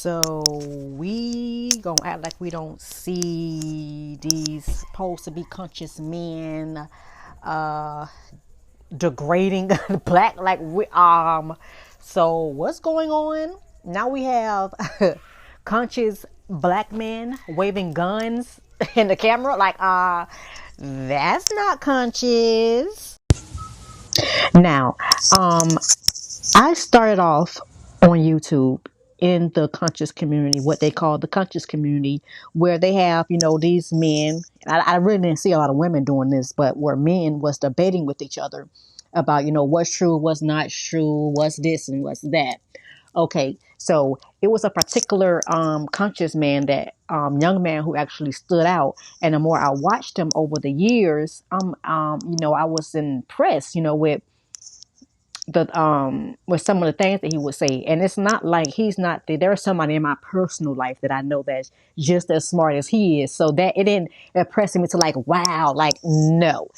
So we gonna act like we don't see these supposed to be conscious men uh degrading black like so what's going on now? We have conscious black men waving guns in the camera like that's not conscious. Now I started off on YouTube in the conscious community, what they call the conscious community, where they have, these men. I really didn't see a lot of women doing this, but where men was debating with each other about, what's true, what's not true, what's this and what's that. Okay, so it was a particular conscious man, that young man, who actually stood out. And the more I watched him over the years, I was impressed, with with some of the things that he would say. And it's not like he's not there's somebody in my personal life that I know that's just as smart as he is, so that it didn't impress me to like, wow, like, no.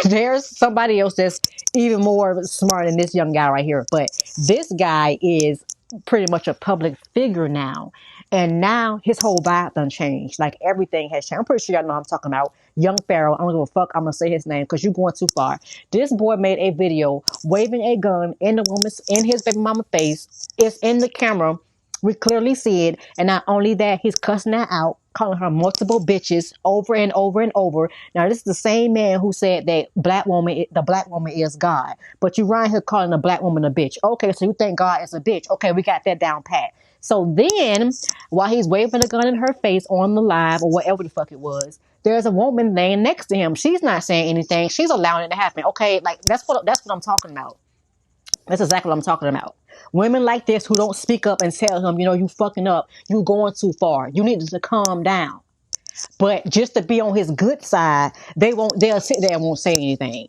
There's somebody else that's even more smart than this young guy right here, but this guy is pretty much a public figure now. And now his whole vibe done changed. Like, everything has changed. I'm pretty sure y'all know what I'm talking about. Young Pharaoh. I don't give a fuck. I'm going to say his name because you're going too far. This boy made a video waving a gun in his baby mama face. It's in the camera. We clearly see it. And not only that, he's cussing her out, calling her multiple bitches over and over and over. Now, this is the same man who said that the black woman is God. But you right here calling the black woman a bitch. Okay, so you think God is a bitch. Okay, we got that down pat. So then, while he's waving a gun in her face on the live or whatever the fuck it was, there's a woman laying next to him. She's not saying anything. She's allowing it to happen. Okay, like that's what I'm talking about. That's exactly what I'm talking about. Women like this who don't speak up and tell him, you fucking up, you going too far, you need to calm down. But just to be on his good side, they'll sit there and won't say anything.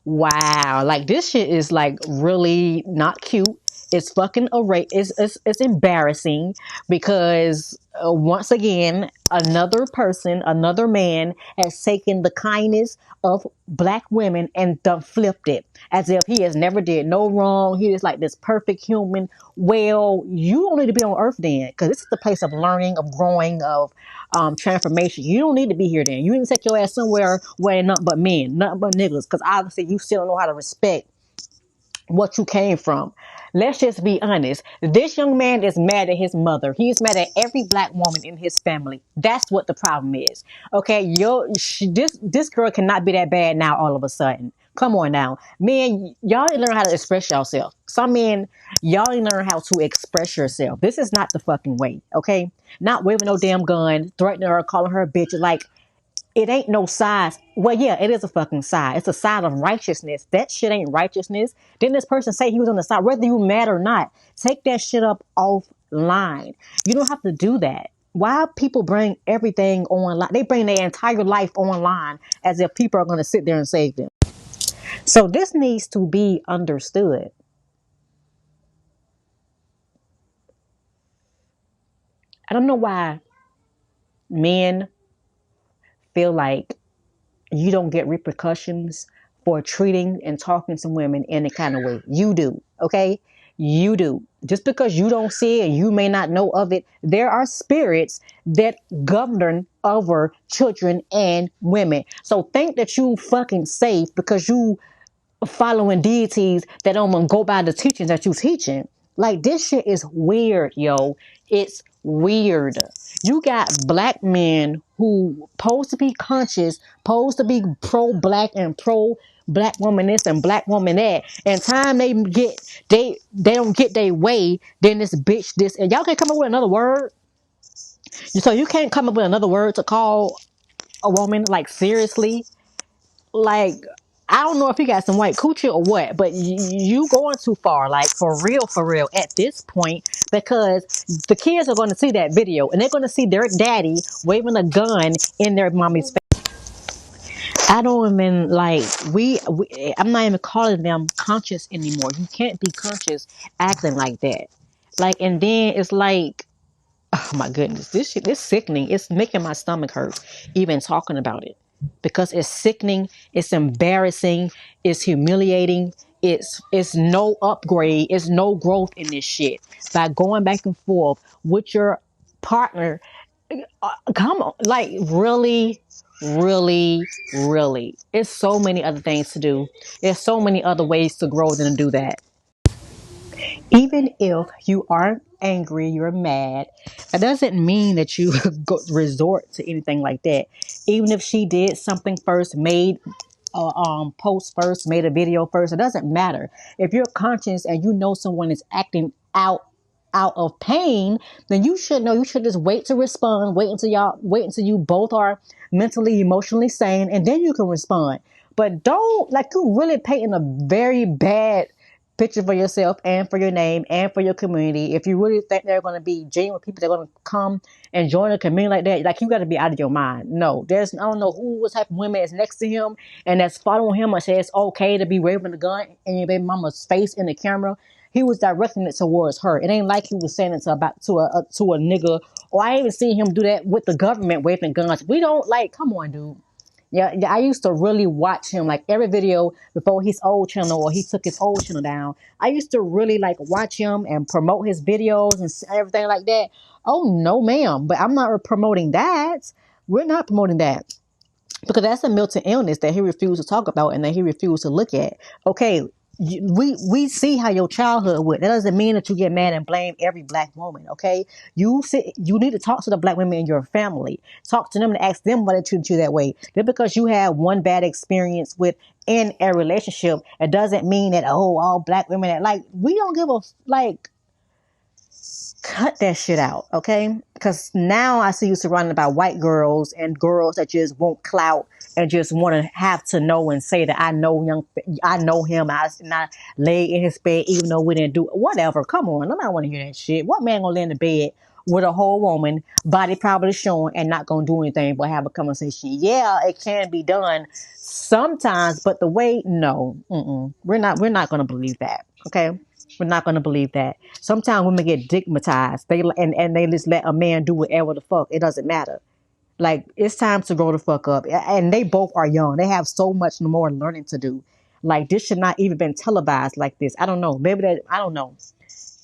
Wow, like this shit is like really not cute. It's fucking it's embarrassing because once again, another person, another man has taken the kindness of black women and done flipped it as if he has never did no wrong. He is like this perfect human. Well, you don't need to be on earth then, because this is the place of learning, of growing, of transformation. You don't need to be here then. You need to take your ass somewhere where ain't nothing but men, nothing but niggas, because obviously you still don't know how to respect what you came from. Let's just be honest. This young man is mad at his mother. He's mad at every black woman in his family. That's what the problem is. Okay, this girl cannot be that bad now all of a sudden. Come on now. Men, y'all need to learn how to express yourself. Some men, y'all need to learn how to express yourself. This is not the fucking way, okay? Not waving no damn gun, threatening her, calling her a bitch. Like, it ain't no size. Well, yeah, it is a fucking side. It's a side of righteousness. That shit ain't righteousness. Didn't this person say he was on the side? Whether you mad or not, take that shit up offline. You don't have to do that. Why people bring everything online? They bring their entire life online as if people are going to sit there and save them. So this needs to be understood. I don't know why men feel like you don't get repercussions for treating and talking to women in a kind of way. You do, okay? You do. Just because you don't see it, you may not know of it. There are spirits that govern over children and women. So think that you fucking safe because you following deities that don't go by the teachings that you teaching. Like, this shit is weird, yo. It's weird. You got black men who supposed to be conscious, supposed to be pro-black and pro-black woman this and black woman that. And time they don't get their way, then this bitch this, and y'all can't come up with another word. So you can't come up with another word to call a woman, like, seriously. Like, I don't know if he got some white coochie or what, but you going too far, like, for real, at this point, because the kids are going to see that video and they're going to see their daddy waving a gun in their mommy's face. I don't even like, I'm not even calling them conscious anymore. You can't be conscious acting like that. Like, and then it's like, oh my goodness, this shit is sickening. It's making my stomach hurt even talking about it because it's sickening, it's embarrassing, it's humiliating, it's no upgrade, it's no growth in this shit. By going back and forth with your partner, come on, like really, really, really. It's so many other things to do. There's so many other ways to grow than to do that. Even if you aren't angry, you're mad, that doesn't mean that you go resort to anything like that. Even if she did something first, made a post first, made a video first, it doesn't matter. If you're conscious and you know someone is acting out of pain, then you should know. You should just wait to respond. Wait until you both are mentally, emotionally sane, and then you can respond. But don't, like, you really painting a very bad picture for yourself and for your name and for your community. If you really think they're going to be genuine people that are going to come and join a community like that, like, you got to be out of your mind. No, I don't know what type of women is next to him and that's following him and says it's okay to be waving a gun in your baby mama's face in the camera. He was directing it towards her. It ain't like he was saying it to a nigga. Or I even seen him do that with the government waving guns. We don't, like, come on, dude. Yeah, I used to really watch him, like, every video before his old channel or he took his old channel down. I used to really, like, watch him and promote his videos and everything like that. Oh, no, ma'am. But I'm not promoting that. We're not promoting that. Because that's a mental illness that he refused to talk about and that he refused to look at. Okay, we see how your childhood went. That doesn't mean that you get mad and blame every black woman. Okay, you need to talk to the black women in your family. Talk to them and ask them why they treat you that way. Just because you had one bad experience with in a relationship, it doesn't mean that, oh, all black women that, like, we don't give a, like, cut that shit out, okay? Because now I see you surrounded by white girls and girls that just want clout and just want to have to know and say that I know him, and I lay in his bed even though we didn't do whatever. Come on, nobody want to hear that shit. What man gonna lay in the bed with a whole woman, body probably showing, and not gonna do anything but have a conversation? Yeah, it can be done sometimes, but the way, no, we're not gonna believe that, okay? We're not going to believe that. Sometimes women get stigmatized. And they just let a man do whatever the fuck. It doesn't matter. Like, it's time to grow the fuck up. And they both are young. They have so much more learning to do. Like, this should not even been televised like this. I don't know. I don't know.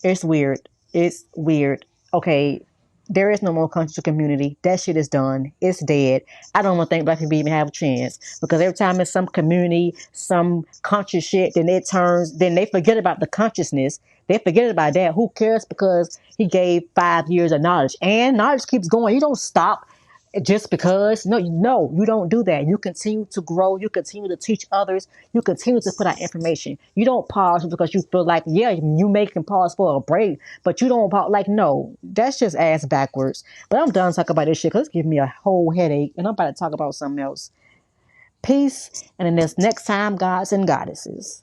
It's weird. It's weird. Okay, there is no more conscious community. That shit is done. It's dead. I don't even think black people even have a chance, because every time it's some community, some conscious shit, then they forget about the consciousness. They forget about that. Who cares? Because he gave 5 years of knowledge, and knowledge keeps going. You don't stop just because. No, you don't do that. You continue to grow. You continue to teach others. You continue to put out information. You don't pause because you feel like, yeah, you can pause for a break, but you don't pause. Like, no, that's just ass backwards. But I'm done talking about this shit because it's giving me a whole headache, and I'm about to talk about something else. Peace, and then there's next time, gods and goddesses.